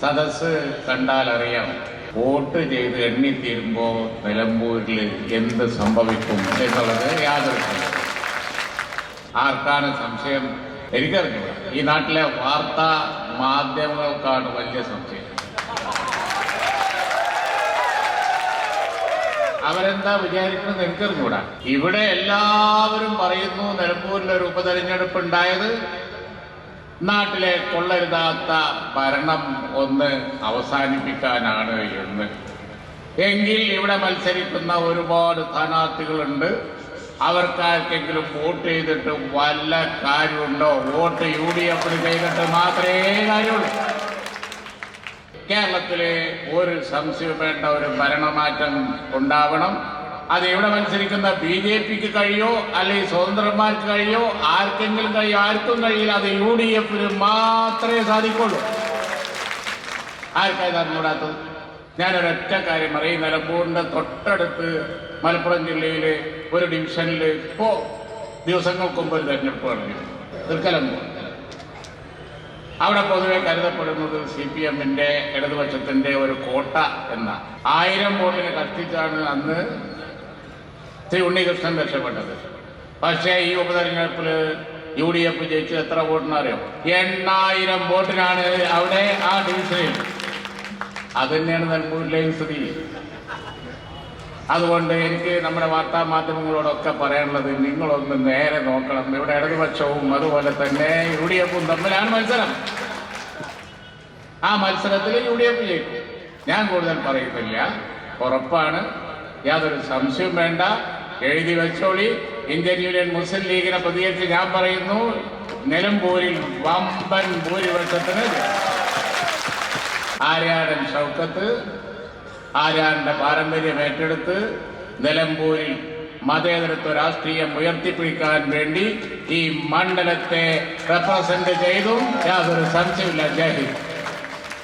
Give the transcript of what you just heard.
സദസ് കണ്ടാൽ അറിയാം, വോട്ട് ചെയ്ത് എണ്ണിത്തീരുമ്പോൾ നിലമ്പൂരിൽ എന്ത് സംഭവിക്കും എന്നുള്ളത് യാതൊരു സംശയം. ആർക്കാണ് സംശയം? എനിക്കറിയില്ല. ഈ നാട്ടിലെ വാർത്താ മാധ്യമങ്ങൾക്കാണ് വലിയ സംശയം. അവരെന്താ വിചാരിക്കുന്നത് എനിക്കറിഞ്ഞൂടാ. ഇവിടെ എല്ലാവരും പറയുന്നു നിലമ്പൂരിലൊരു ഉപതെരഞ്ഞെടുപ്പ് ഉണ്ടായത് നാട്ടിലെ കൊള്ളരുതാത്ത ഭരണം ഒന്ന് അവസാനിപ്പിക്കാനാണ് എന്ന്. എങ്കിൽ ഇവിടെ മത്സരിക്കുന്ന ഒരുപാട് സ്ഥാനാർത്ഥികളുണ്ട്. അവർക്കാർക്കെങ്കിലും വോട്ട് ചെയ്തിട്ട് വല്ല കാര്യമുണ്ടോ? വോട്ട് UDF ചെയ്തിട്ട് മാത്രമേ കാര്യമുള്ളൂ. കേരളത്തിലെ ഒരു സംശയം വേണ്ട, ഒരു ഭരണമാറ്റം ഉണ്ടാവണം. അത് ഇവിടെ മത്സരിക്കുന്ന BJPക്ക് കഴിയോ അല്ലെങ്കിൽ സ്വതന്ത്രന്മാർക്ക് കഴിയോ ആർക്കെങ്കിലും കഴിയോ? ആർക്കും കഴിയില്ല. അത് UDF മാത്രമേ സാധിക്കുള്ളൂ. ആർക്കായത് അറിഞ്ഞൂടാത്തത്? ഞാനൊരൊറ്റ കാര്യം പറയും. നിലമ്പൂരിന്റെ തൊട്ടടുത്ത് മലപ്പുറം ജില്ലയിലെ ഒരു ഡിവിഷനിൽ ഇപ്പോൾ ദിവസങ്ങൾക്ക് മുമ്പ് ഒരു തെരഞ്ഞെടുപ്പ് നടന്നു, തൃക്കലമ്പൂർ. അവിടെ പൊതുവെ കരുതപ്പെടുന്നത് CPMന്റെ ഇടതുപക്ഷത്തിന്റെ ഒരു കോട്ട എന്ന 1000 വോട്ടിന് കഷ്ടിച്ചാണ് അന്ന് ശ്രീ ഉണ്ണികൃഷ്ണൻ രക്ഷപ്പെട്ടത്. പക്ഷേ ഈ ഉപതെരഞ്ഞെടുപ്പിൽ UDF ജയിച്ചു. എത്ര വോട്ടിനറിയോ? 8000 വോട്ടിനാണ് അവിടെ ആ ഡിവിഷനിൽ. അത് തന്നെയാണ് നിലമ്പൂരിലെയും സ്ഥിതി. അതുകൊണ്ട് എനിക്ക് നമ്മുടെ വാർത്താ മാധ്യമങ്ങളോടൊക്കെ പറയാനുള്ളത്, നിങ്ങളൊന്ന് നേരെ നോക്കണം. ഇവിടെ ഇടതുപക്ഷവും അതുപോലെ തന്നെ UDFും തമ്മിലാണ് മത്സരം. ആ മത്സരത്തിൽ UDF ജയിക്കും. ഞാൻ കൂടുതൽ പറയുന്നില്ല, ഉറപ്പാണ്, യാതൊരു സംശയവും വേണ്ട. എഴുതി വെച്ചോളി. ഇന്ത്യൻ യൂണിയൻ മുസ്ലിം ലീഗിനെ പ്രതികരിച്ച് ഞാൻ പറയുന്നു, നിലമ്പൂരിൽ വമ്പൻ ഭൂരിപക്ഷത്തിന് ആര്യാടൻ ഷൗക്കത്ത് ആര്യാടന്റെ പാരമ്പര്യം ഏറ്റെടുത്ത് നിലമ്പൂരിൽ മതേതരത്വ രാഷ്ട്രീയം ഉയർത്തിപ്പിടിക്കാൻ വേണ്ടി ഈ മണ്ഡലത്തെ റെപ്രസെന്റ് ചെയ്തും യാതൊരു സംശയമില്ല. ജയ് ഹിന്ദ്.